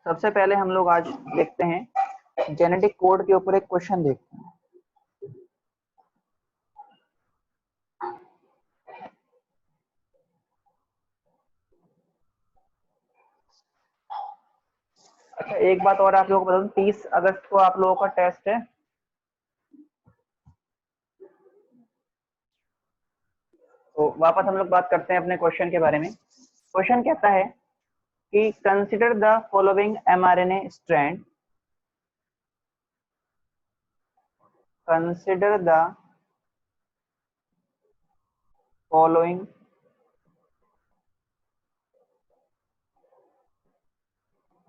सबसे पहले हम लोग आज देखते हैं जेनेटिक कोड के ऊपर एक क्वेश्चन देखते हैं। अच्छा, एक बात और आप लोगों को बता दूं, 30 अगस्त को आप लोगों का टेस्ट है। तो वापस हम लोग बात करते हैं अपने क्वेश्चन के बारे में। क्वेश्चन कहता है कि consider the following mRNA strand, consider the following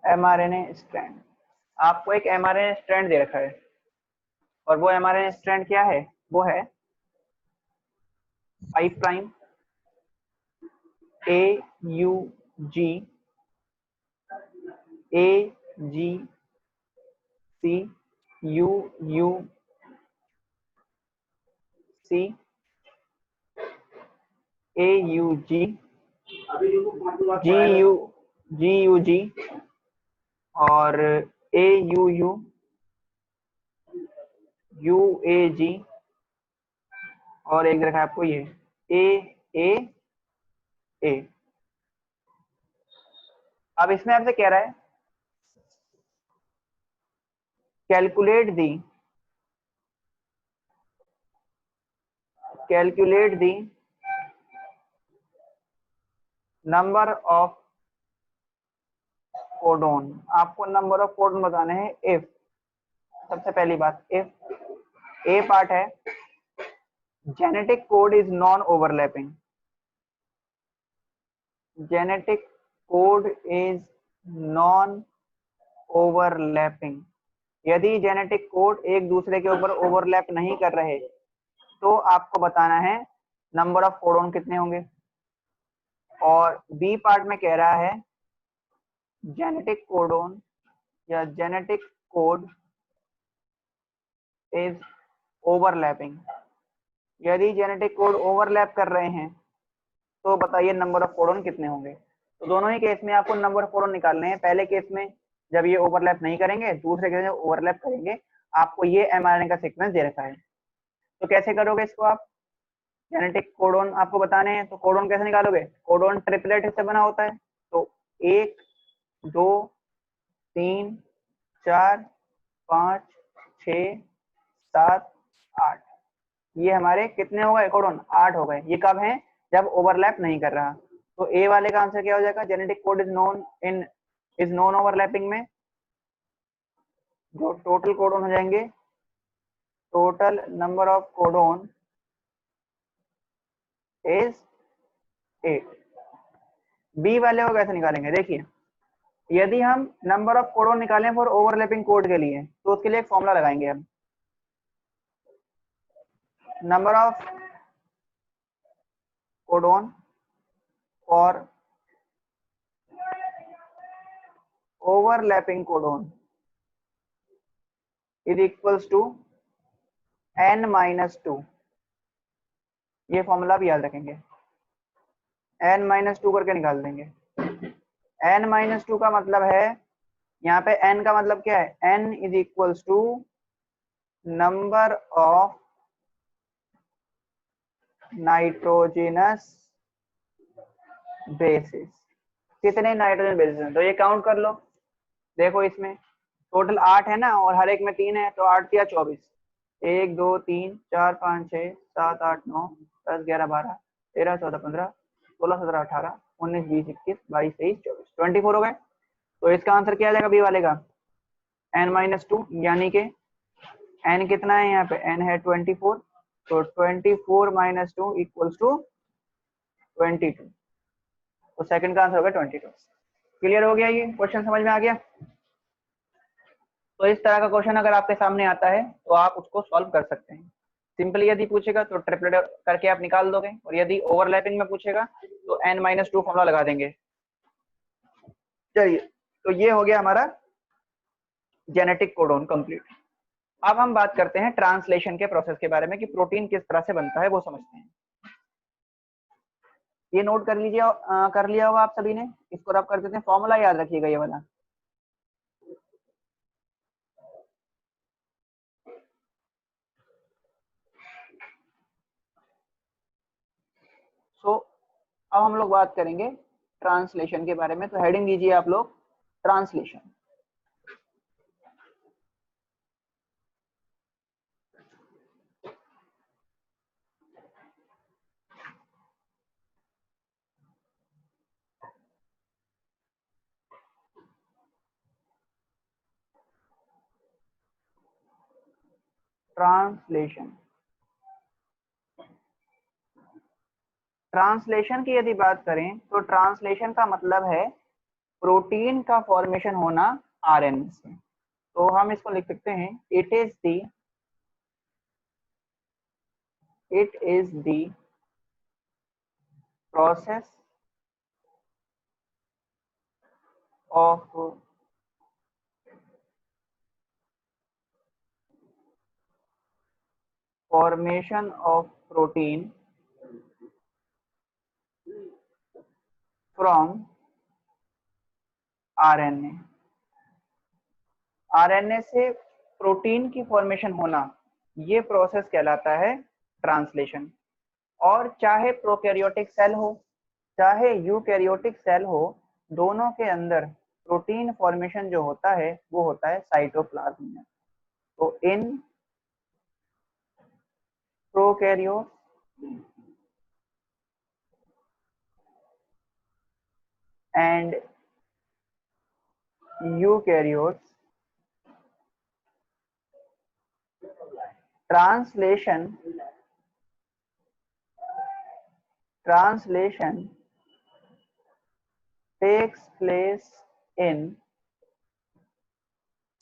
mRNA strand. आपको एक mRNA स्ट्रैंड दे रखा है और वो mRNA स्ट्रैंड क्या है? वो है 5 prime AUG AGC UUC AUG GUG और AUU UAG और एक रखा है आपको ये AAA। अब इसमें आपसे कह रहा है calculate the number of codon. आपको नंबर ऑफ कोडोन बताने हैं इफ, सबसे पहली बात इफ ए पार्ट है genetic code is non overlapping, genetic code is non overlapping. यदि जेनेटिक कोड एक दूसरे के ऊपर ओवरलैप नहीं कर रहे तो आपको बताना है नंबर ऑफ कोडोन कितने होंगे। और बी पार्ट में कह रहा है जेनेटिक कोडोन या जेनेटिक कोड इज ओवरलैपिंग। यदि जेनेटिक कोड ओवरलैप कर रहे हैं तो बताइए नंबर ऑफ कोडोन कितने होंगे। तो दोनों ही केस में आपको नंबर ऑफ कोडोन निकालने हैं। पहले केस में जब ये ओवरलैप नहीं करेंगे, दूसरे केस में ओवरलैप करेंगे। आपको ये mRNA का सीक्वेंस दे रखा है, तो कैसे करोगे इसको आप? जेनेटिक कोडोन आपको बताने हैं तो कोडोन कैसे निकालोगे? कोडोन ट्रिपलेट से बना होता है, तो 1 2 3 4 5 6 7 8, ये हमारे कितने हो गए कोडोन? 8 हो गए। ये कब है? जब ओवरलैप नहीं कर रहा। तो ए वाले का आंसर क्या हो जाएगा? Genetic code is non overlapping में जो टोटल कोडोन हो जाएंगे, total number of codon is 8। B वाले को कैसे निकालेंगे? देखिए, यदि हम नंबर ऑफ कोडोन निकालें फॉर ओवरलैपिंग कोड के लिए तो उसके लिए एक फॉर्मूला लगाएंगे हम। Number of codon for overlapping codon is equals to n-2। ये फॉर्मूला भी याद रखेंगे, n-2 करके निकाल देंगे। n-2 का मतलब है, यहाँ पे n का मतलब क्या है? n is equals to number of nitrogenous bases. कितने नाइट्रोजन बेसिस हैं? तो ये काउंट कर लो। देखो इसमें टोटल 8 है ना, और हर एक में 3 है, तो 8 या 24, 1 2 3 4 5 6 7 8 9 10 11 12 13 14 15 16 17 18 19 20 21 22 23 24 24 हो गए। तो इसका आंसर क्या आ जाएगा बी वाले का? n-2, यानी कि n कितना है? यहाँ पे n है 24, तो 24 - 2 इक्वल्स टू 22। तो सेकंड का आंसर होगा 22। क्लियर हो गया? ये क्वेश्चन समझ में आ गया? तो इस तरह का क्वेश्चन अगर आपके सामने आता है तो आप उसको सॉल्व कर सकते हैं। सिंपली यदि पूछेगा तो ट्रिपलेट करके आप निकाल दोगे, और यदि ओवरलैपिंग में पूछेगा तो n-2 फॉर्मूला लगा देंगे। चलिए, तो ये हो गया हमारा जेनेटिक कोडोन कंप्लीट। अब हम बात करते हैं ट्रांसलेशन के प्रोसेस के बारे में कि प्रोटीन किस तरह से बनता है, वो समझते हैं। ये नोट कर लीजिए, कर लिया होगा आप सभी ने। इसको रब कर देते हैं, फॉर्मूला याद रखिएगा ये वाला। अब हम लोग बात करेंगे ट्रांसलेशन के बारे में, तो हेडिंग दीजिए आप लोग ट्रांसलेशन। ट्रांसलेशन, ट्रांसलेशन की यदि बात करें तो ट्रांसलेशन का मतलब है प्रोटीन का फॉर्मेशन होना आरएनए से। तो हम इसको लिख सकते हैं it is the process of formation of protein from RNA. RNA से प्रोटीन की फॉर्मेशन होना, ये प्रोसेस कहलाता है ट्रांसलेशन। और चाहे प्रोकैरियोटिक सेल हो चाहे यूकैरियोटिक सेल हो, दोनों के अंदर प्रोटीन फॉर्मेशन जो होता है वो होता है साइटोप्लाज्म में। तो in prokaryote and eukaryotes, translation takes place in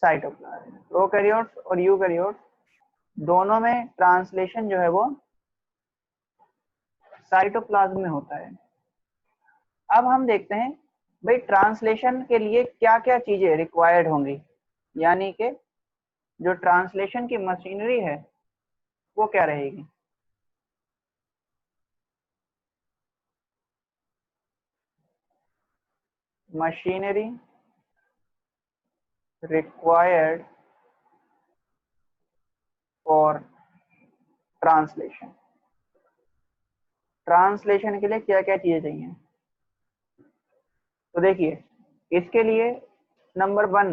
cytoplasm. Prokaryotes और यूकैरियोट्स दोनों में ट्रांसलेशन जो है वो साइटोप्लाज्म में होता है। अब हम देखते हैं भाई ट्रांसलेशन के लिए क्या क्या चीजें रिक्वायर्ड होंगी, यानी कि जो ट्रांसलेशन की मशीनरी है वो क्या रहेगी। Machinery required for translation, translation के लिए क्या क्या चीजें चाहिए। तो देखिए इसके लिए नंबर 1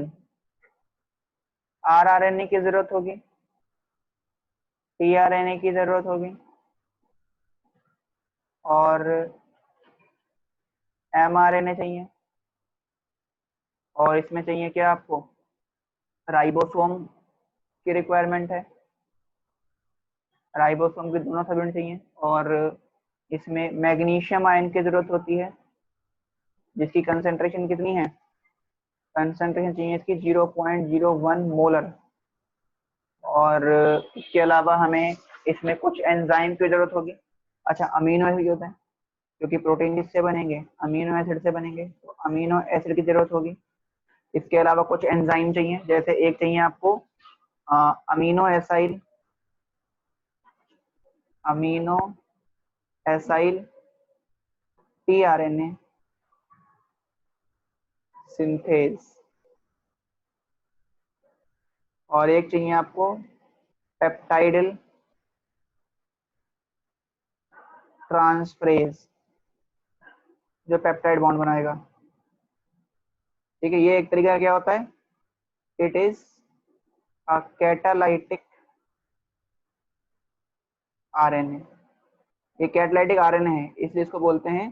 आरआरएनए की जरूरत होगी, टीआरएनए की जरूरत होगी, और एमआरएनए चाहिए, और इसमें चाहिए क्या आपको, राइबोसोम की रिक्वायरमेंट है, राइबोसोम के दोनों सबयूनिट चाहिए, और इसमें मैग्नीशियम आयन की जरूरत होती है जिसकी कंसेंट्रेशन कितनी है, कंसेंट्रेशन चाहिए इसकी 0.01 मोलर। और इसके अलावा हमें इसमें कुछ एंजाइम की जरूरत होगी। अच्छा, अमीनो एसिड होता है क्योंकि प्रोटीन किससे बनेंगे, अमीनो एसिड से बनेंगे, तो अमीनो एसिड की जरूरत होगी। इसके अलावा कुछ एंजाइम चाहिए, जैसे एक चाहिए आपको amino acyl, amino acyl tRNA synthase, और एक चाहिए आपको पेप्टाइडल ट्रांसफरेज जो पेप्टाइड बॉन्ड बनाएगा। ठीक है, ये एक तरीका क्या होता है, it is a catalytic RNA. ये कैटालाइटिक आरएनए है इसलिए इसको बोलते हैं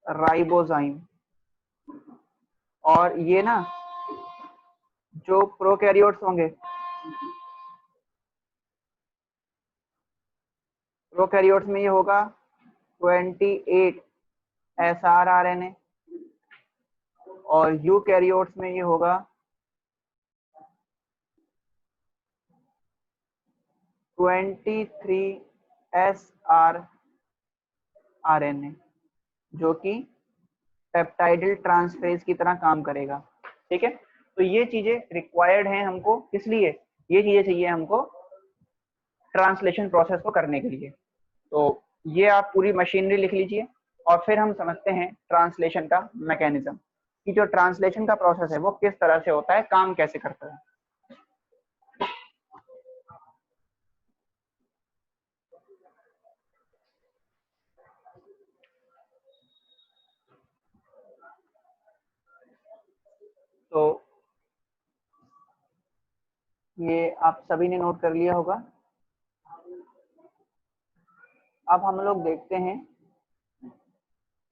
राइबोजाइम। और ये ना जो प्रोकैरियोट्स होंगे, प्रोकैरियोट्स में ये होगा 28 एसआर आरएनए, और यूकैरियोट्स में ये होगा 23 एसआर आरएनए, जो कि पेप्टाइडल ट्रांसफरेज की तरह काम करेगा। ठीक है, तो ये चीजें रिक्वायर्ड हैं हमको, इसलिए ये चीजें चाहिए हमको ट्रांसलेशन प्रोसेस को करने के लिए। तो ये आप पूरी मशीनरी लिख लीजिए, और फिर हम समझते हैं ट्रांसलेशन का मैकेनिज्म, कि जो ट्रांसलेशन का प्रोसेस है वो किस तरह से होता है, काम कैसे करता है। ये आप सभी ने नोट कर लिया होगा। अब हम लोग देखते हैं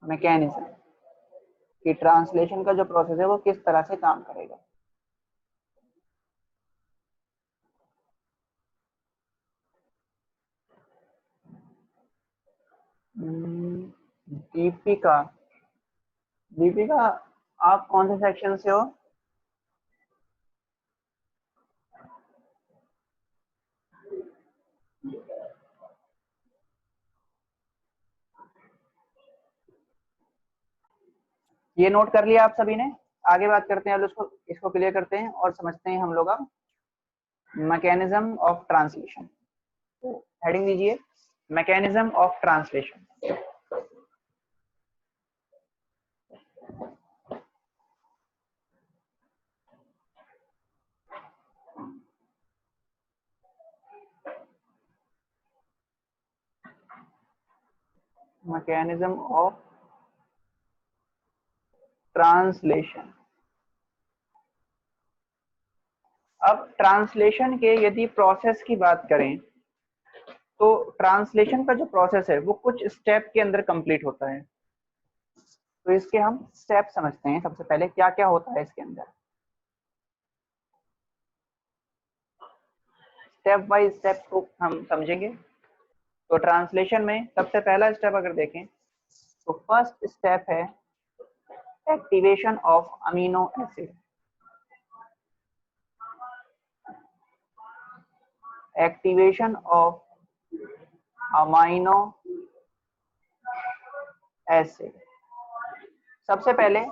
मैकेनिज्म कि ट्रांसलेशन का जो प्रोसेस है वो किस तरह से काम करेगा। दीपिका, दीपिका आप कौन से सेक्शन से हो? ये नोट कर लिया आप सभी ने? आगे बात करते हैं, अब इसको क्लियर करते हैं और समझते हैं हम लोग अब मैकेनिज्म ऑफ ट्रांसलेशन। तो हेडिंग दीजिए mechanism of translation. Mechanism of translation. अब ट्रांसलेशन के यदि प्रोसेस की बात करें तो ट्रांसलेशन का जो प्रोसेस है वो कुछ स्टेप के अंदर कंप्लीट होता है। तो इसके हम स्टेप समझते हैं। सबसे पहले क्या क्या होता है इसके अंदर, स्टेप बाय स्टेप को हम समझेंगे। तो ट्रांसलेशन में सबसे पहला स्टेप अगर देखें तो फर्स्ट स्टेप है activation of amino acid. Activation of amino acid. सबसे पहले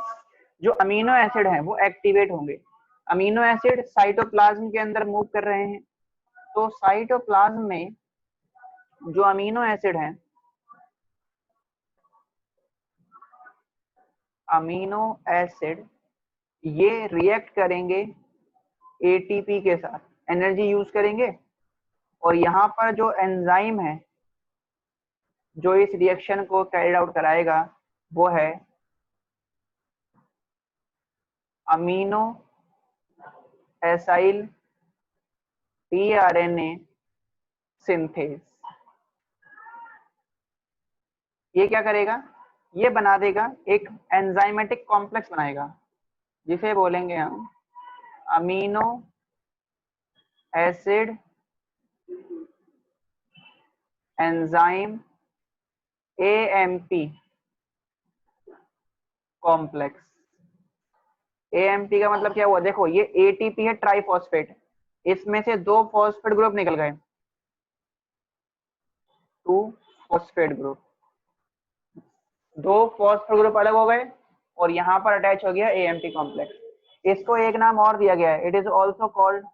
जो अमीनो एसिड हैं वो एक्टिवेट होंगे। अमीनो एसिड साइटोप्लाज्म के अंदर मूव कर रहे हैं। तो साइटोप्लाज्म में जो अमीनो एसिड हैं, अमीनो एसिड ये रिएक्ट करेंगे एटीपी के साथ, एनर्जी यूज करेंगे। और यहाँ पर जो एंजाइम है जो इस रिएक्शन को कैरिड आउट कराएगा वो है अमीनो एसाइल टीआरएनए सिंथेज। ये क्या करेगा, ये बना देगा एक एंजाइमेटिक कॉम्प्लेक्स बनाएगा जिसे बोलेंगे हम amino acid enzyme AMP complex. AMP का मतलब क्या हुआ, देखो ये एटीपी है ट्राइफॉस्फेट, इसमें से 2 फॉस्फेट ग्रुप निकल गए, 2 फॉस्फेट ग्रुप, 2 फॉस्फेट ग्रुप अलग हो गए और यहाँ पर अटैच हो गया एएमपी कॉम्प्लेक्स। इसको एक नाम और दिया गया है, it is also called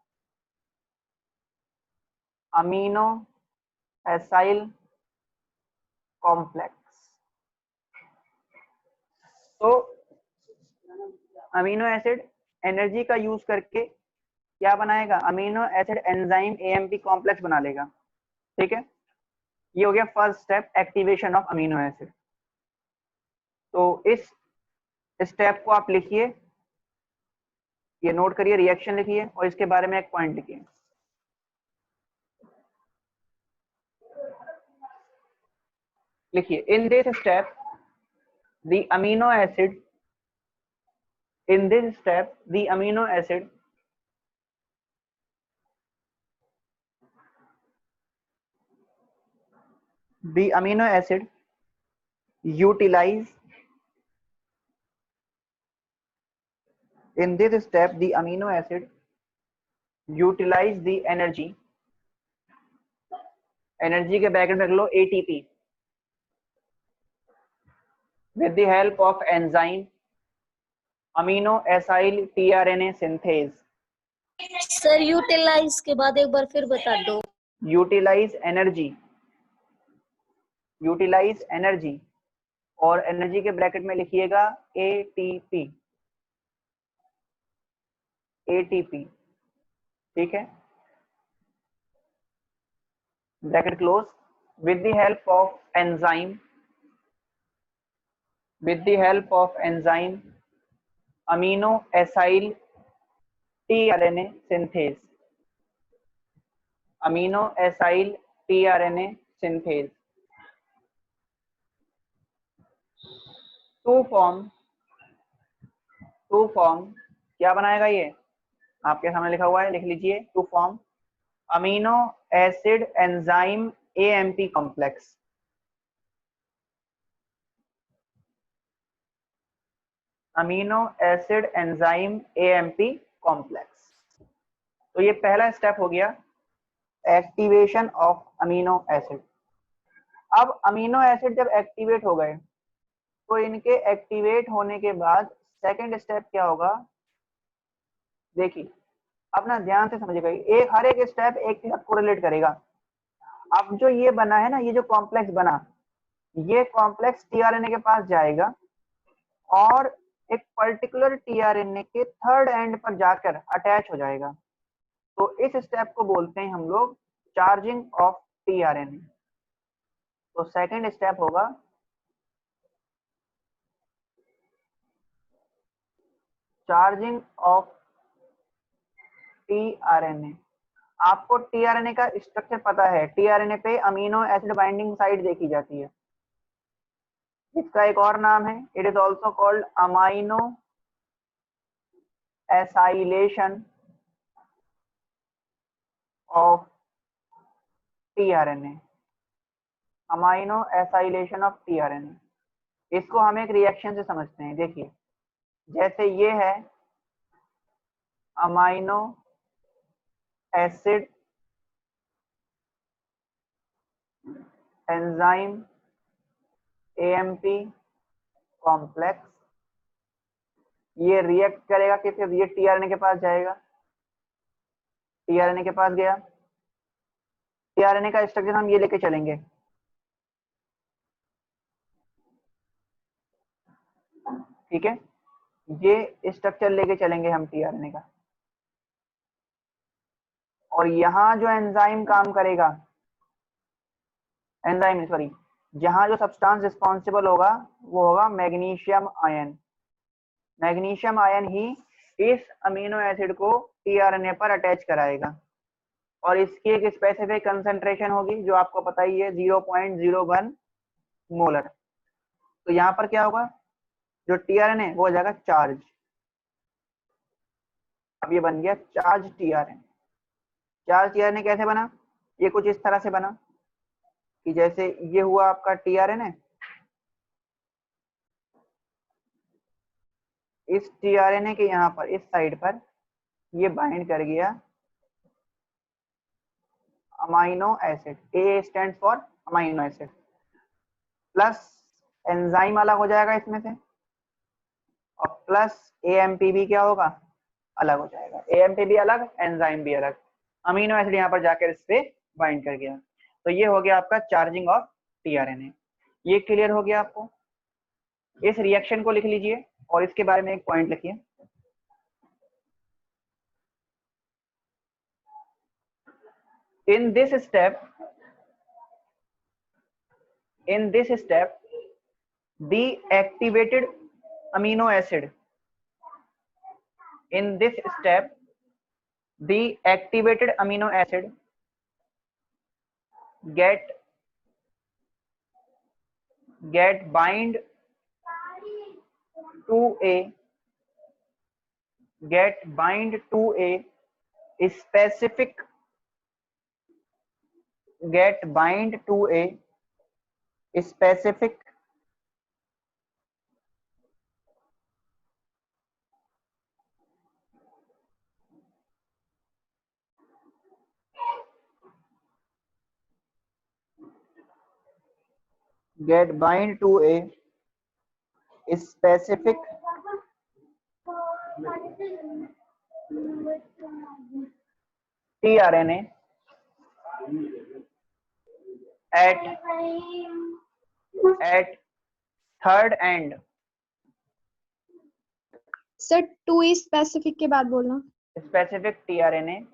amino acyl complex. तो अमीनो एसिड एनर्जी का यूज करके क्या बनाएगा, amino acid enzyme AMP complex बना लेगा। ठीक है, ये हो गया first step, activation of amino acid. तो इस स्टेप को आप लिखिए, ये नोट करिए, रिएक्शन लिखिए और इसके बारे में एक पॉइंट लिखिए। लिखिए in this step the amino acid, in this step the amino acid utilize, in this step the amino acid utilize the energy, energy के ब्रैकेट में रख लो ATP, with the help of enzyme amino acyl tRNA synthase. Sir utilize के बाद एक बार फिर बता दो। यूटिलाइज एनर्जी, यूटिलाइज एनर्जी और एनर्जी के ब्रैकेट में लिखिएगा एटीपी, एटीपी। ठीक है, bracket close, with the help of enzyme, with the help of enzyme amino acyl tRNA synthase। Amino acyl tRNA synthase to form क्या बनाएगा ये आपके सामने लिखा हुआ है, लिख लीजिए। To form amino acid enzyme AMP complex. Amino acid enzyme AMP complex. तो ये पहला स्टेप हो गया एक्टिवेशन ऑफ अमीनो एसिड। अब अमीनो एसिड जब एक्टिवेट हो गए तो इनके एक्टिवेट होने के बाद सेकंड स्टेप क्या होगा, देखिए अपना ध्यान से समझिएगा, एक हर एक स्टेप एक के साथ कोरिलेट करेगा। अब जो ये बना है ना, ये जो कॉम्प्लेक्स बना, ये कॉम्प्लेक्स टीआरएनए के पास जाएगा और एक पर्टिकुलर टीआरएनए के थर्ड एंड पर जाकर अटैच हो जाएगा। तो इस स्टेप को बोलते हैं हम लोग चार्जिंग ऑफ टीआरएनए। तो सेकंड स्टेप होगा चार्जिंग ऑफ टीआरएनए। आपको टीआरएनए का स्ट्रक्चर पता है, टीआरएनए पे अमीनो एसिड बाइंडिंग साइट देखी जाती है, इसका एक और नाम है, it is also called amino acylation of tRNA. Amino acylation of tRNA, इसको हम एक रिएक्शन से समझते हैं। देखिए जैसे ये है amino acid enzyme AMP complex, ये रिएक्ट करेगा किससे, ये टीआरएनए के पास जाएगा, टीआरएनए के पास गया, टीआरएनए का स्ट्रक्चर हम ये लेके चलेंगे। ठीक है, ये स्ट्रक्चर लेके चलेंगे हम टीआरएनए का, और यहाँ जो एंजाइम काम करेगा, एंजाइम सॉरी, जहां जो सब्सटेंस रिस्पॉन्सिबल होगा वो होगा मैग्नीशियम आयन। मैग्नीशियम आयन ही इस अमीनो एसिड को टीआरएनए पर अटैच कराएगा और इसकी एक स्पेसिफिक कंसंट्रेशन होगी जो आपको पता ही है 0.01 मोलर। तो यहाँ पर क्या होगा, जो टीआरएनए वो हो जाएगा चार्ज। अब ये बन गया चार्ज टीआरएनए। चार्ज टीआरएनए कैसे बना, ये कुछ इस तरह से बना कि जैसे ये हुआ आपका टीआरएनए, इस टीआरएनए के यहाँ पर इस साइड पर ये बाइंड कर गया amino acid, A stand for amino acid, plus enzyme अलग हो जाएगा इसमें से, और प्लस एएमपी भी क्या होगा, अलग हो जाएगा। एएमपी भी अलग, एंजाइम भी अलग, अमीनो एसिड यहाँ पर जाकर इस पे बाइंड कर गया। तो ये हो गया आपका चार्जिंग ऑफ टीआरएनए। ये क्लियर हो गया आपको। इस रिएक्शन को लिख लीजिए और इसके बारे में एक पॉइंट लिखिए। In this step, the activated amino acid, in this step, the activated amino acid get bind to a specific tRNA at third end. Sir 2 specific के बाद बोलना। Specific tRNA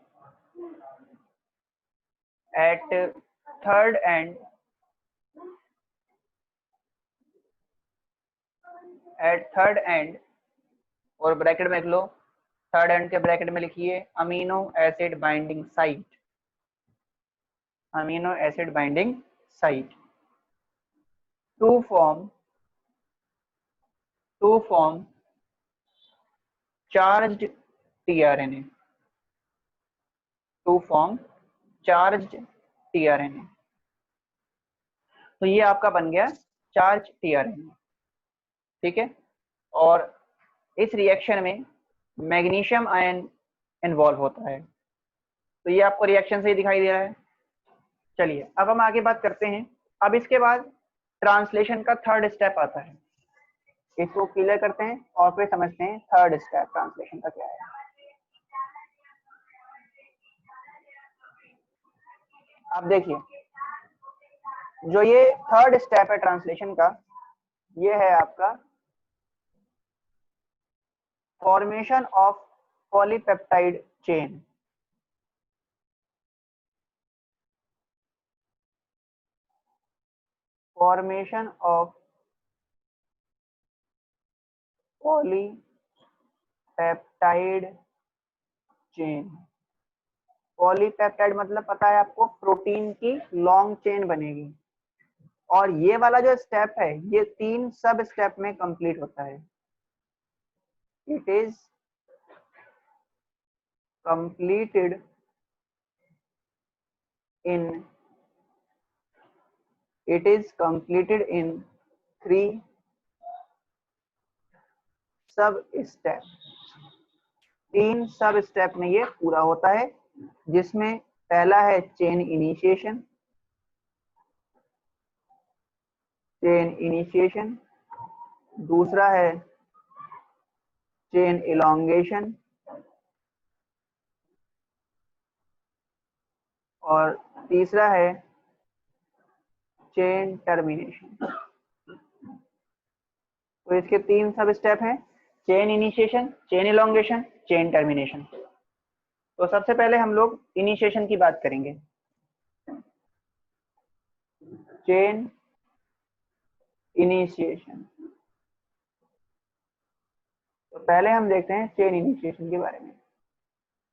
at third end और bracket में लिख लो, third end के bracket में लिखिए amino acid binding site. Amino acid binding site to form charged tRNA, to form charged tRNA। तो ये आपका बन गया चार्ज tRNA, ठीक है। और इस रिएक्शन में मैग्नीशियम आयन इन्वॉल्व होता है, तो ये आपको रिएक्शन से ही दिखाई दे रहा है। चलिए अब हम आगे बात करते हैं। अब इसके बाद ट्रांसलेशन का थर्ड स्टेप आता है, इसको क्लियर करते हैं और फिर समझते हैं थर्ड स्टेप ट्रांसलेशन का क्या है। अब देखिए, जो ये थर्ड स्टेप है ट्रांसलेशन का, ये है आपका formation of polypeptide chain. Formation of polypeptide chain. Polypeptide मतलब पता है आपको, प्रोटीन की लॉन्ग चेन बनेगी। और ये वाला जो स्टेप है ये 3 सब स्टेप में कंप्लीट होता है। इट इज कंप्लीटेड इन 3 सब स्टेप। 3 सब स्टेप में ये पूरा होता है, जिसमें पहला है चेन इनिशिएशन, दूसरा है चेन इलॉन्गेशन, और तीसरा है चेन टर्मिनेशन। तो इसके 3 सब स्टेप हैं, chain initiation, chain elongation, chain termination. तो सबसे पहले हम लोग इनिशिएशन की बात करेंगे। चेन इनिशिएशन, तो पहले हम देखते हैं चेन इनिशिएशन के बारे में।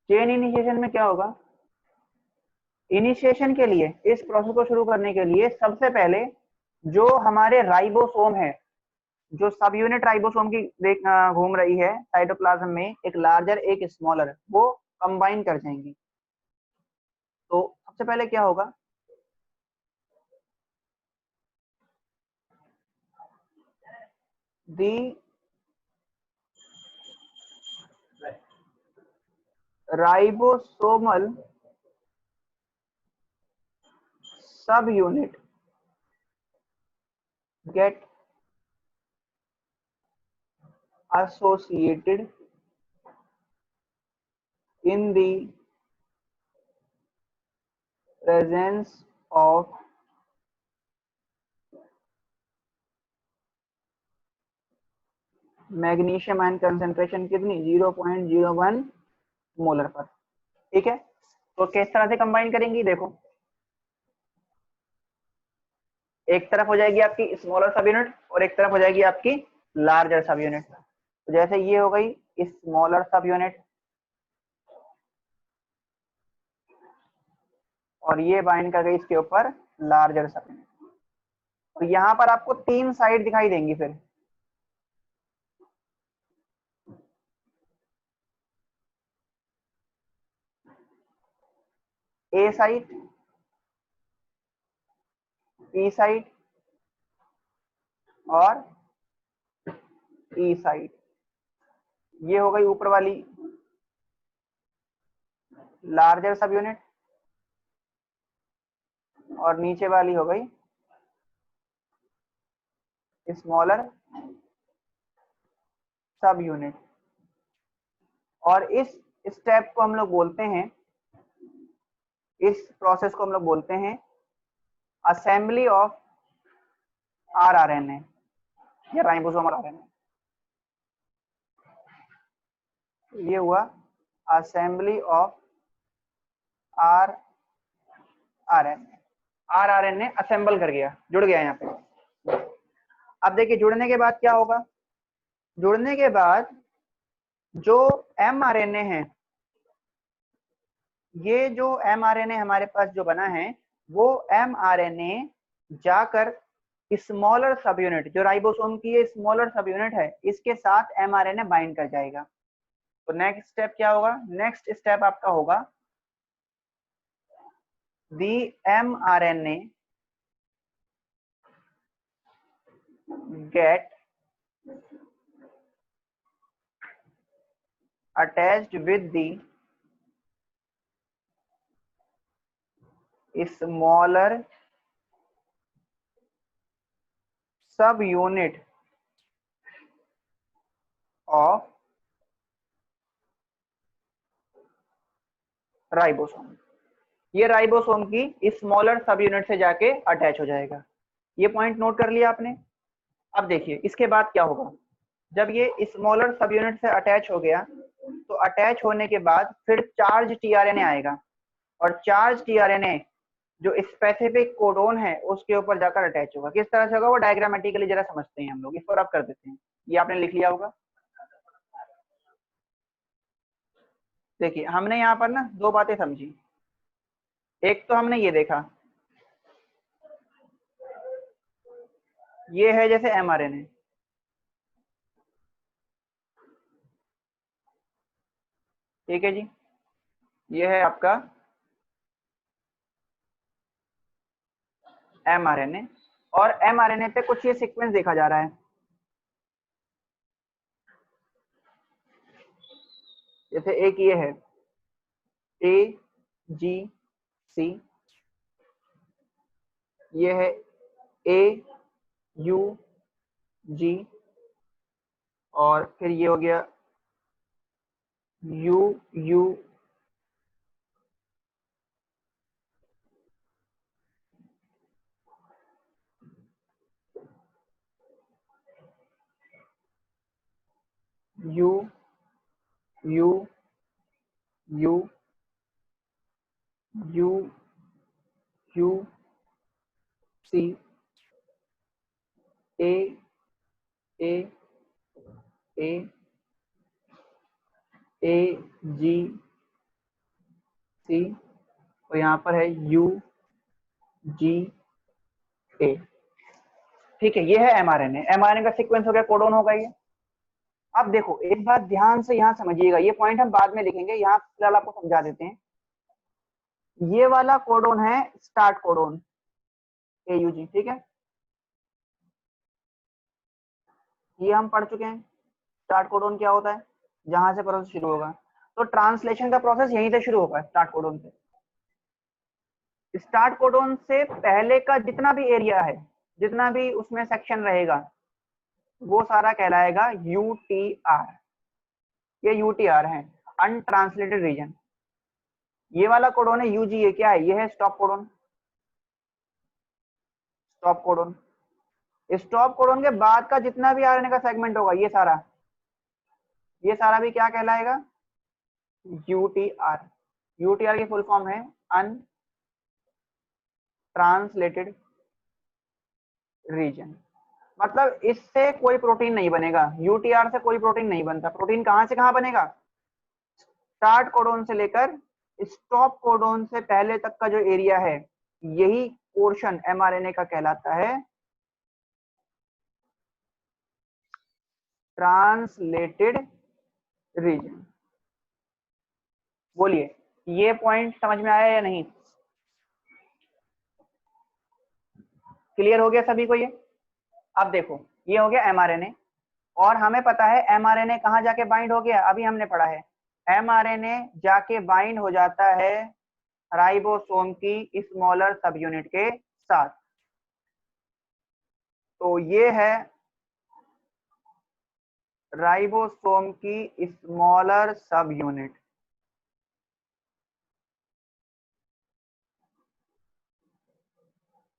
चेन इनिशिएशन में क्या होगा, इनिशिएशन के लिए, इस प्रोसेस को शुरू करने के लिए सबसे पहले जो हमारे राइबोसोम है, जो सब यूनिट राइबोसोम की घूम रही है साइटोप्लाज्म में, एक लार्जर एक स्मॉलर, वो कंबाइन कर जाएंगी। तो सबसे पहले क्या होगा, the ribosomal subunit get associated in the presence of magnesium ion concentration कितनी, 0.01 मोलर पर, ठीक है। तो किस तरह से कंबाइन करेंगी, देखो एक तरफ हो जाएगी आपकी स्मॉलर सब यूनिट और एक तरफ हो जाएगी आपकी लार्जर सब यूनिट। तो जैसे ये हो गई स्मॉलर सब यूनिट और ये बाइंड कर गई इसके ऊपर लार्जर सब यूनिट। तो यहाँ पर आपको 3 साइड दिखाई देंगी, फिर ए साइड, पी साइड और ई साइड। ये हो गई ऊपर वाली लार्जर सब यूनिट और नीचे वाली हो गई स्मॉलर सब यूनिट। और इस स्टेप को हम लोग बोलते हैं, इस प्रोसेस को हम लोग बोलते हैं असेंबली ऑफ आरआरएनए या राइबोसोमल आरएनए। ये हुआ असेंबली ऑफ आरआरएनए असेंबल कर गया, जुड़ गया यहाँ पे। अब देखिए जुड़ने के बाद क्या होगा, जुड़ने के बाद जो एमआरएनए है, ये जो एमआरएनए हमारे पास जो बना है, वो mRNA जाकर स्मॉलर सब यूनिट, जो राइबोसोम की ये स्मॉलर सब यूनिट है, इसके साथ mRNA बाइंड कर जाएगा। तो नेक्स्ट स्टेप क्या होगा? नेक्स्ट स्टेप आपका होगा the mRNA get attached with the smaller subunit of ribosome. ये राइबोसोम की स्मॉलर सब यूनिट से जाके अटैच हो जाएगा। ये पॉइंट नोट कर लिया आपने। अब देखिए इसके बाद क्या होगा। जब ये स्मॉलर सब यूनिट से अटैच हो गया तो अटैच होने के बाद फिर चार्ज टीआरएनए आएगा और चार्ज टीआरएनए जो स्पेसिफिक कोडोन है उसके ऊपर जाकर अटैच होगा। किस तरह से होगा वो डायग्रामेटिकली जरा समझते हैं हम लोग। इसको रब कर देते हैं। ये आपने लिख लिया होगा। देखिए हमने यहाँ पर ना दो बातें समझी। एक तो हमने ये देखा, ये है जैसे mRNA, ठीक है जी, ये है आपका mRNA और mRNA पे कुछ ये सीक्वेंस देखा जा रहा है। जैसे एक ये है AGC, ये है AUG और फिर ये हो गया UU, U U U U U C A A A A G C और यहाँ पर है U G A। ठीक है, ये है mRNA। mRNA का सीक्वेंस हो गया, कोडोन होगा ये। अब देखो एक बात ध्यान से यहाँ समझिएगा, ये पॉइंट हम बाद में लिखेंगे, यहाँ फिलहाल आपको समझा देते हैं। ये वाला कोडोन है स्टार्ट कोडोन AUG, ठीक है, ये हम पढ़ चुके हैं। स्टार्ट कोडोन क्या होता है, जहां से प्रोसेस शुरू होगा। तो ट्रांसलेशन का प्रोसेस यहीं से शुरू होगा, स्टार्ट कोडोन से। स्टार्ट कोडोन से पहले का जितना भी एरिया है, जितना भी उसमें सेक्शन रहेगा, वो सारा कहलाएगा UTR। ये UTR है, अनट्रांसलेटेड रीजन। ये वाला कोडोन है UGA, क्या है, ये है stop codon. Stop codon, stop codon के बाद का जितना भी आरएनए का सेगमेंट होगा, ये सारा भी क्या कहलाएगा, UTR। UTR की फुल फॉर्म है अनट्रांसलेटेड रीजन। मतलब इससे कोई प्रोटीन नहीं बनेगा, UTR से कोई प्रोटीन नहीं बनता। प्रोटीन कहां से कहां बनेगा, स्टार्ट कोडोन से लेकर स्टॉप कोडोन से पहले तक का जो एरिया है, यही पोर्शन mRNA का कहलाता है ट्रांसलेटेड रीजन। बोलिए ये पॉइंट समझ में आया या नहीं? क्लियर हो गया सभी को ये? अब देखो ये हो गया mRNA और हमें पता है mRNA कहाँ जाके बाइंड हो गया, अभी हमने पढ़ा है mRNA जाके बाइंड हो जाता है राइबोसोम की स्मॉलर सब यूनिट के साथ। तो ये है राइबोसोम की स्मॉलर सब यूनिट।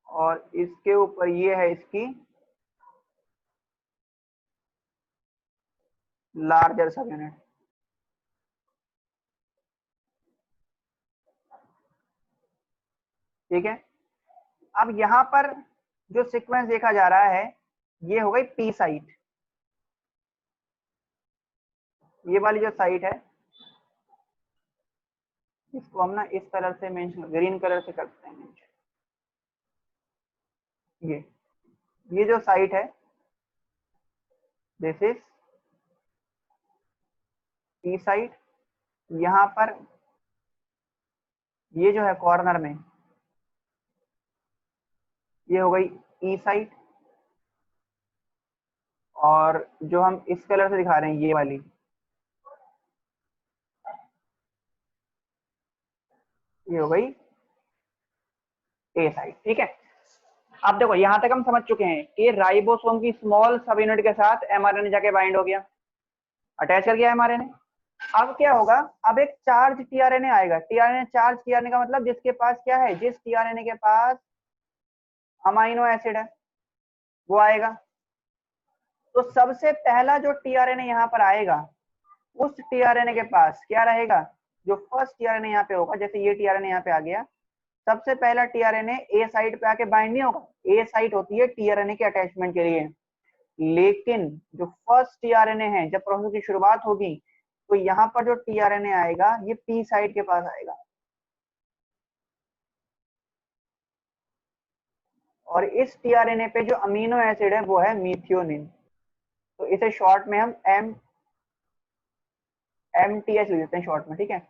और इसके ऊपर ये है इसकी लार्जर सब यूनिट। ठीक है, अब यहां पर जो सीक्वेंस देखा जा रहा है, ये हो गई पी साइट। ये वाली जो साइट है, इसको हम ना इस कलर से मेंशन, ग्रीन कलर से करते हैं मेंशन। ये जो साइट है दिस इज पी साइट, यहाँ पर ये जो है कॉर्नर में ये हो गई ई साइट, और जो हम इस कलर से दिखा रहे हैं ये वाली ये हो गई ए साइट। ठीक है, अब देखो यहां तक हम समझ चुके हैं कि राइबोसोम की स्मॉल सब यूनिट के साथ एमआरएनए जाके बाइंड हो गया, अटैच कर गया एमआरएनए। अब क्या होगा, अब एक चार्ज टीआरएनए आएगा। टीआरएनए चार्ज टीआरएनए का मतलब जिसके पास क्या है, जिस टीआरएनए के पास अमाइनो एसिड है वो आएगा। तो सबसे पहला जो टीआरएनए यहाँ पर आएगा उस टीआरएनए के पास क्या रहेगा, जो फर्स्ट टीआरएनए यहाँ पे होगा, जैसे ये टीआरएनए यहाँ पे आ गया, सबसे पहला टीआरएनए ए साइट पे आके बाइंड नहीं होगा। ए साइट होती है टीआरएनए के अटैचमेंट के लिए, लेकिन जो फर्स्ट टीआरएनए है जब प्रोसेस की शुरुआत होगी तो यहाँ पर जो टीआरएनए आएगा ये पी साइट के पास आएगा, और इस टीआरएनए पे जो अमीनो एसिड है वो है मीथियोनिन। तो इसे शॉर्ट में हम MTH लिख देते हैं शॉर्ट में। ठीक है,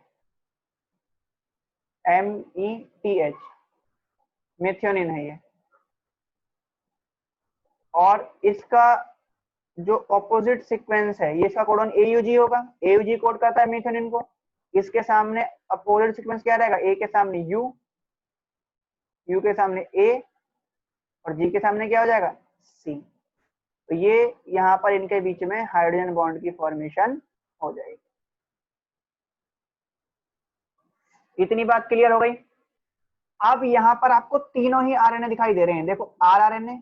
METH मीथियोनिन है ये। और इसका जो ऑपोजिट सीक्वेंस है ये इसका कोडन AUG होगा। AUG कोड करता है मीथियोनिन को। इसके सामने अपोजिट सीक्वेंस क्या रहेगा, A के सामने U, U के सामने A, और G के सामने क्या हो जाएगा, C। तो ये यहाँ पर इनके बीच में हाइड्रोजन बॉन्ड की फॉर्मेशन हो जाएगी। इतनी बात क्लियर हो गई। अब यहाँ पर आपको तीनों ही आरएनए दिखाई दे रहे हैं, देखो rRNA,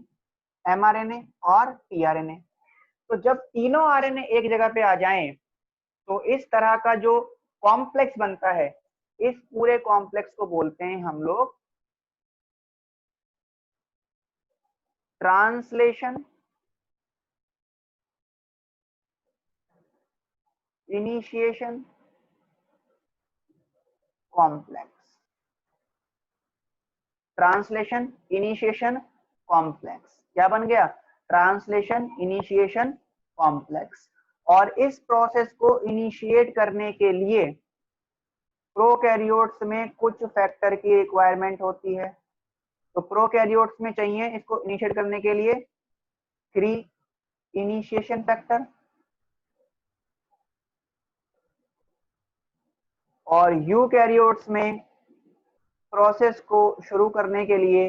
mRNA और tRNA। तो जब तीनों आरएनए एक जगह पे आ जाएं तो इस तरह का जो कॉम्प्लेक्स बनता है, इस पूरे कॉम्प्लेक्स को बोलते हैं हम लोग translation initiation complex. Translation initiation complex क्या बन गया, ट्रांसलेशन इनिशिएशन कॉम्प्लेक्स। और इस प्रोसेस को इनिशिएट करने के लिए प्रोकैरियोट्स में कुछ फैक्टर की रिक्वायरमेंट होती है। तो प्रोकैरियोट्स में चाहिए इसको इनिशिएट करने के लिए 3 इनिशिएशन फैक्टर, और यूकैरियोट्स में प्रोसेस को शुरू करने के लिए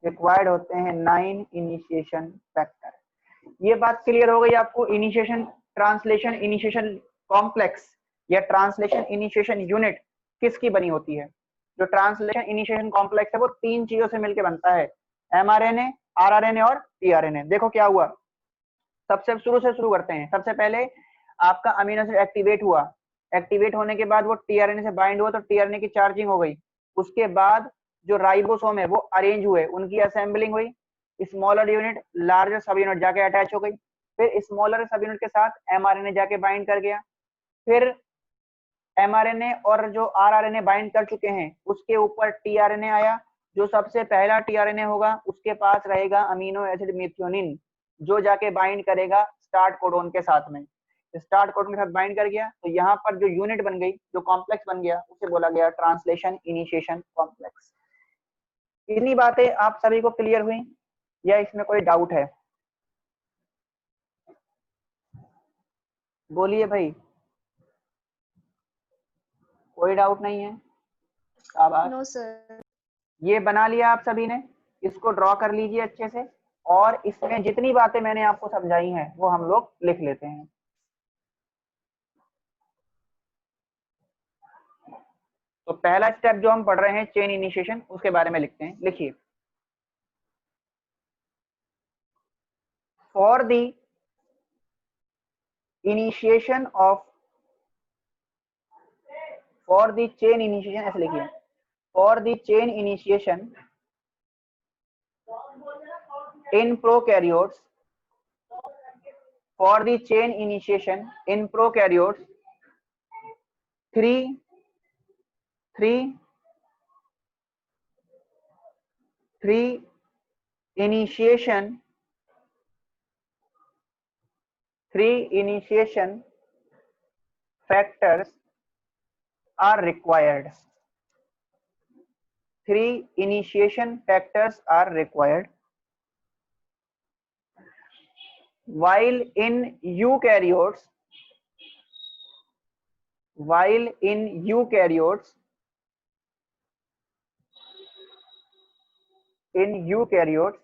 रिक्वायर्ड होते हैं 9 इनिशिएशन फैक्टर। ये बात क्लियर हो गई आपको, इनिशिएशन ट्रांसलेशन इनिशिएशन कॉम्प्लेक्स या ट्रांसलेशन इनिशिएशन यूनिट किसकी बनी होती है। जो ट्रांसलेशन इनिशिएशन कॉम्प्लेक्स है वो 3 चीजों से मिलकर बनता है, mRNA, rRNA और tRNA। देखो क्या हुआ, सबसे शुरू से शुरू करते हैं। सबसे पहले आपका अमीनो एसिड एक्टिवेट हुआ, एक्टिवेट होने के बाद वो टीआरएनए से बाइंड हुआ तो टीआरएनए की चार्जिंग हो गई। उसके बाद जो राइबोसोम है वो अरेंज हुए, उनकी असेंबलिंग हुई, स्मॉलर यूनिट लार्जर सब यूनिट जाके अटैच हो गई, फिर स्मॉलर सब यूनिट के साथ एमआरएनए जाके बाइंड कर गया, फिर एमआरएनए और जो आरआरएनए बाइंड कर चुके हैं उसके ऊपर टीआरएनए आया। जो सबसे पहला टीआरएनए होगा उसके पास रहेगा अमीनो एसिड मीथियोनिन, जो जाके बाइंड करेगा स्टार्ट कोडोन के साथ में। स्टार्ट कोडोन के साथ बाइंड कर गया तो यहाँ पर जो यूनिट बन गई, जो कॉम्प्लेक्स बन गया, उसे बोला गया ट्रांसलेशन इनिशिएशन कॉम्प्लेक्स। इतनी बातें आप सभी को क्लियर हुई या इसमें कोई डाउट है, बोलिए भाई। कोई डाउट नहीं है? No sir. ये बना लिया आप सभी ने, इसको ड्रॉ कर लीजिए अच्छे से, और इसमें जितनी बातें मैंने आपको समझाई हैं वो हम लोग लिख लेते हैं। तो पहला स्टेप जो हम पढ़ रहे हैं चेन इनिशिएशन, उसके बारे में लिखते हैं। लिखिए, for the initiation of, for the chain initiation, ऐसे लिखिए, for the chain initiation in prokaryotes, for the chain initiation in prokaryotes, three initiation factors are required. 3 initiation factors are required. While in eukaryotes, in eukaryotes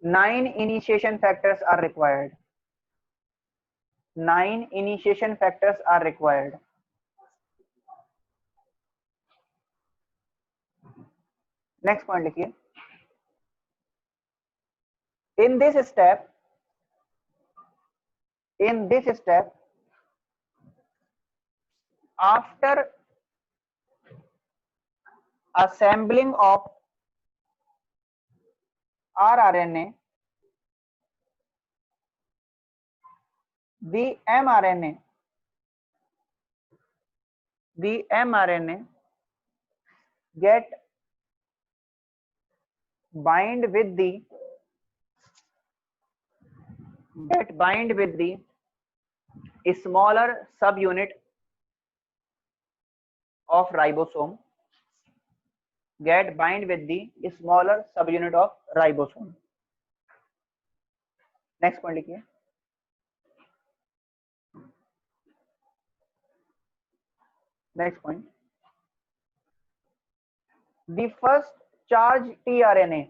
9 initiation factors are required. 9 initiation factors are required. Next point लिखिए, in this step after assembling of rRNA, the mRNA get bind with the smaller subunit of ribosome. Get bind with the smaller subunit of ribosome. Next point लिखिए, next point, the first charge tRNA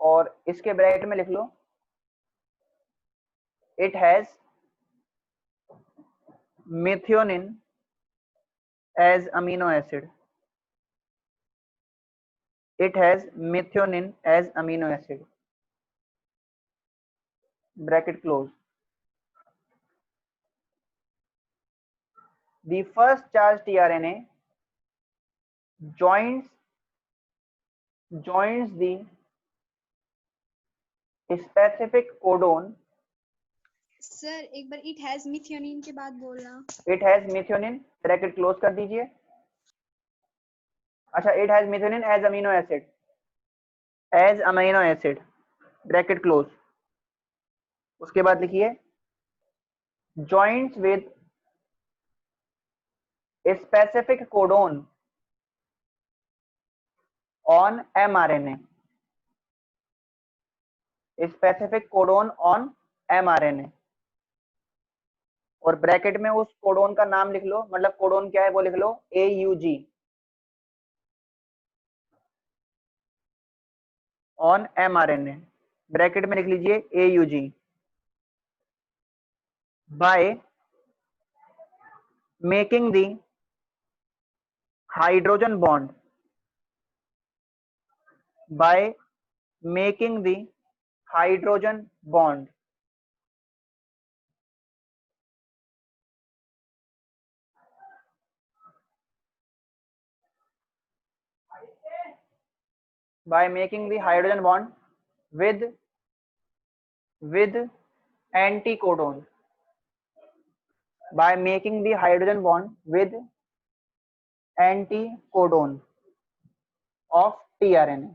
और इसके bracket में लिख लो, it has methionine as amino acid. It has methionine as amino acid. Bracket close. The first charge tRNA joins the specific codon. Sir एक बार it has methionine के बाद बोलना. It has methionine, bracket close कर दीजिए. अच्छा, it has methionine as amino acid, bracket close. उसके बाद लिखिए joins with a specific codon on mRNA. A specific codon on mRNA. और ब्रैकेट में उस कोडोन का नाम लिख लो, मतलब कोडोन क्या है वो लिख लो, AUG on mRNA. ब्रैकेट में लिख लीजिए AUG. by making the hydrogen bond, by making the hydrogen bond with anticodon, by making the hydrogen bond with anticodon of tRNA.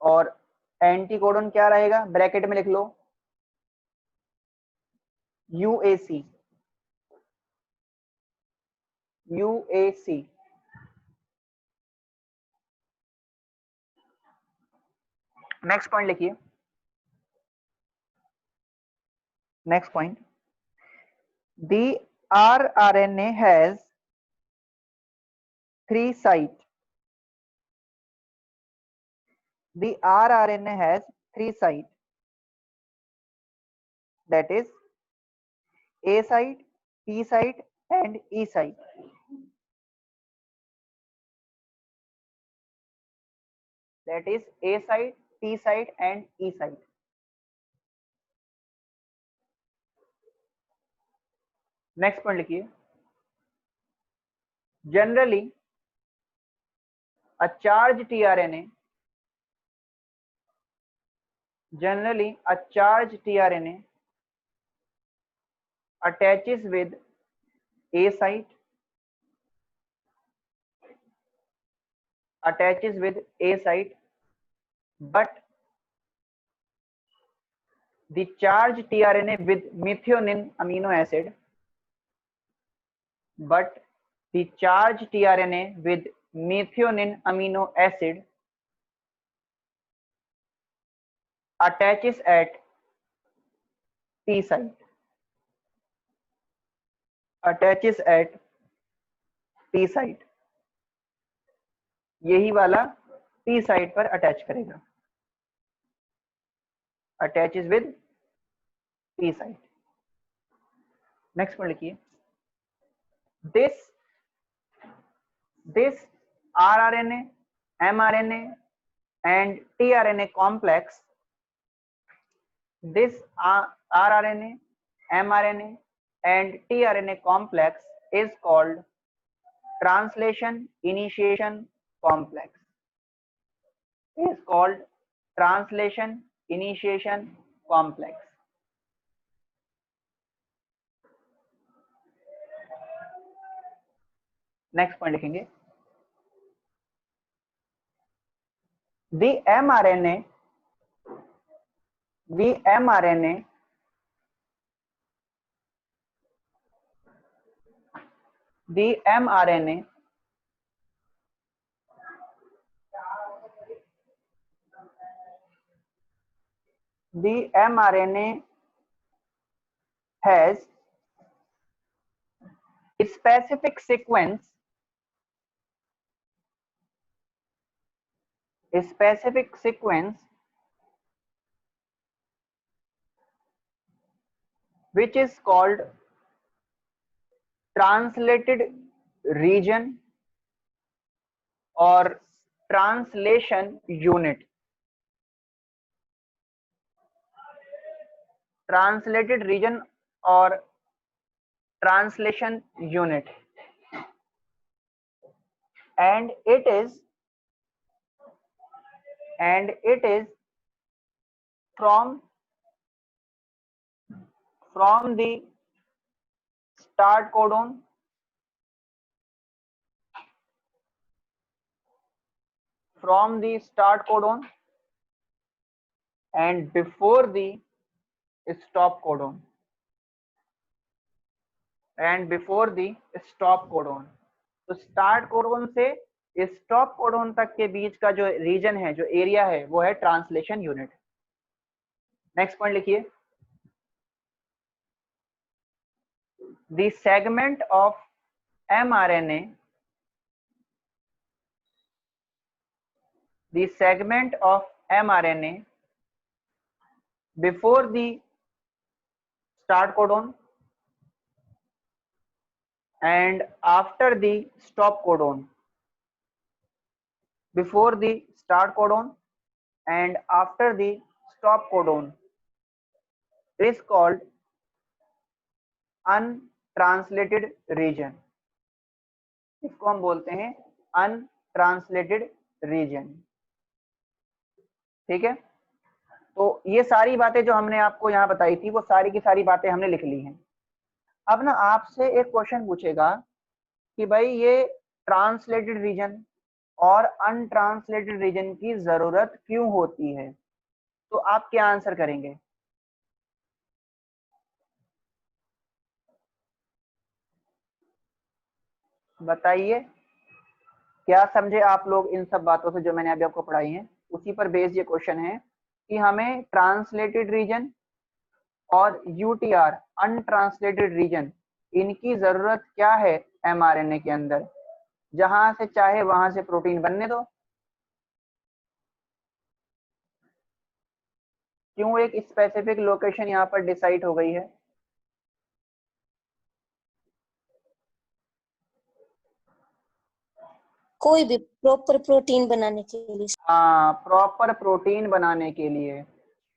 और एंटीकोडन क्या रहेगा, ब्रैकेट में लिख लो UAC. नेक्स्ट पॉइंट लिखिए, next point, the rRNA has 3 sites. The rRNA has 3 sites, that is A site, T site and E site. That is A site, T site and E site. Next point लिखिए, generally a charged tRNA generally a charged tRNA attaches with A site, but the charged tRNA with methionine amino acid, attaches at P site, यही वाला P site पर attach करेगा, attaches with P site. Next पर लिखिए, this rRNA, mRNA and tRNA complex, this rRNA, mRNA and tRNA complex is called translation initiation complex, next point लिखेंगे, the mRNA has a specific sequence which is called translated region or translation unit, and it is from the start codon and before the stop codon, तो start codon से stop codon तक के बीच का जो reason है, जो area है, वो है ट्रांसलेशन यूनिट। नेक्स्ट पॉइंट लिखिए, the segment of mRNA before the start codon and after the stop codon, is called untranslated region, इसको हम बोलते हैं untranslated region। ठीक है, तो ये सारी बातें जो हमने आपको यहाँ बताई थी, वो सारी की सारी बातें हमने लिख ली हैं। अब ना आपसे एक क्वेश्चन पूछेगा कि भाई ये ट्रांसलेटेड रीजन और अनट्रांसलेटेड रीजन की जरूरत क्यों होती है, तो आप क्या आंसर करेंगे? बताइए, क्या समझे आप लोग इन सब बातों से जो मैंने अभी आपको पढ़ाई हैं? उसी पर बेस्ड ये क्वेश्चन है कि हमें ट्रांसलेटेड रीजन और यूटीआर अनट्रांसलेटेड रीजन, इनकी जरूरत क्या है एमआरएनए के अंदर? जहां से चाहे वहां से प्रोटीन बनने दो, क्यों एक स्पेसिफिक लोकेशन यहाँ पर डिसाइड हो गई है? कोई भी प्रॉपर प्रोटीन बनाने के लिए। हाँ, प्रॉपर प्रोटीन बनाने के लिए।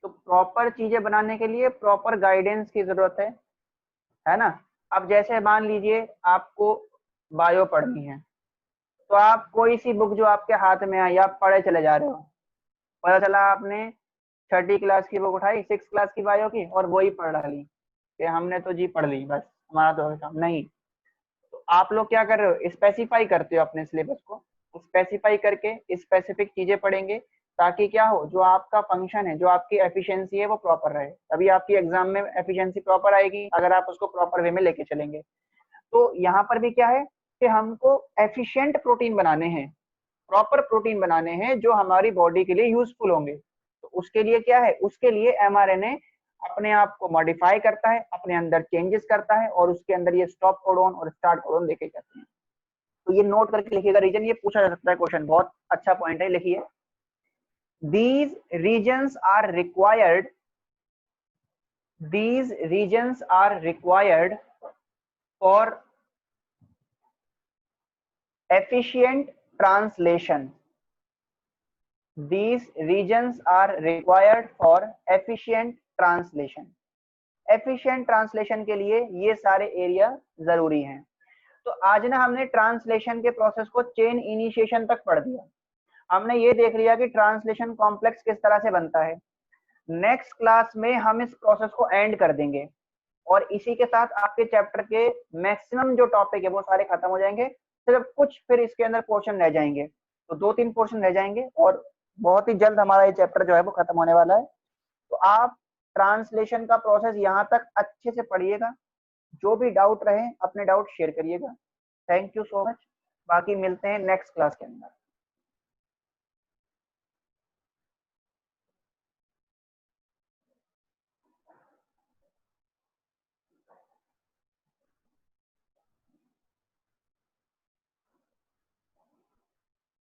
तो प्रॉपर चीजें बनाने के लिए प्रॉपर गाइडेंस की जरूरत है ना? अब जैसे मान लीजिए आपको बायो पढ़नी है, तो आप कोई सी बुक जो आपके हाथ में आई, आप पढ़े चले जा रहे हो, पता चला आपने छठी क्लास की बुक उठाई, 6 क्लास की बायो की, और वही पढ़ डाली कि हमने तो जी पढ़ ली, बस हमारा तो काम नहीं। तो आप लोग क्या कर रहे हो, स्पेसिफाई करते हो अपने सिलेबस को, स्पेसिफाई करके स्पेसिफिक चीजें पढ़ेंगे, ताकि क्या हो, जो आपका फंक्शन है, जो आपकी एफिशिएंसी है वो प्रॉपर रहे, तभी आपकी एग्जाम में एफिशिएंसी प्रॉपर आएगी, अगर आप उसको प्रॉपर वे में लेके चलेंगे। तो यहाँ पर भी क्या है कि हमको एफिशिएंट प्रोटीन बनाने हैं, प्रॉपर प्रोटीन बनाने हैं जो हमारी बॉडी के लिए यूजफुल होंगे। तो उसके लिए क्या है, उसके लिए एमआरएनए अपने आप को मॉडिफाई करता है, अपने अंदर चेंजेस करता है, और उसके अंदर ये स्टॉप कोडोन और स्टार्ट कोडोन लेके जाते हैं। तो ये नोट करके लिखिएगा रीजन, ये पूछा जा सकता है क्वेश्चन, बहुत अच्छा पॉइंट है, लिखिए। These regions are required for efficient translation. These regions are required for efficient translation. Efficient translation के लिए ये सारे एरिया जरूरी हैं। तो आज ना हमने ट्रांसलेशन के प्रोसेस को चेन इनिशिएशन तक पढ़ दिया, हमने ये देख लिया कि ट्रांसलेशन कॉम्प्लेक्स किस तरह से बनता है। नेक्स्ट क्लास में हम इस प्रोसेस को एंड कर देंगे, और इसी के साथ आपके चैप्टर के मैक्सिमम जो टॉपिक है वो सारे खत्म हो जाएंगे, सिर्फ कुछ फिर इसके अंदर पोर्शन रह जाएंगे, तो 2-3 पोर्शन रह जाएंगे, और बहुत ही जल्द हमारा ये चैप्टर जो है वो खत्म होने वाला है। तो आप ट्रांसलेशन का प्रोसेस यहाँ तक अच्छे से पढ़िएगा, जो भी डाउट रहे अपने डाउट शेयर करिएगा। थैंक यू सो मच, बाकी मिलते हैं नेक्स्ट क्लास के अंदर।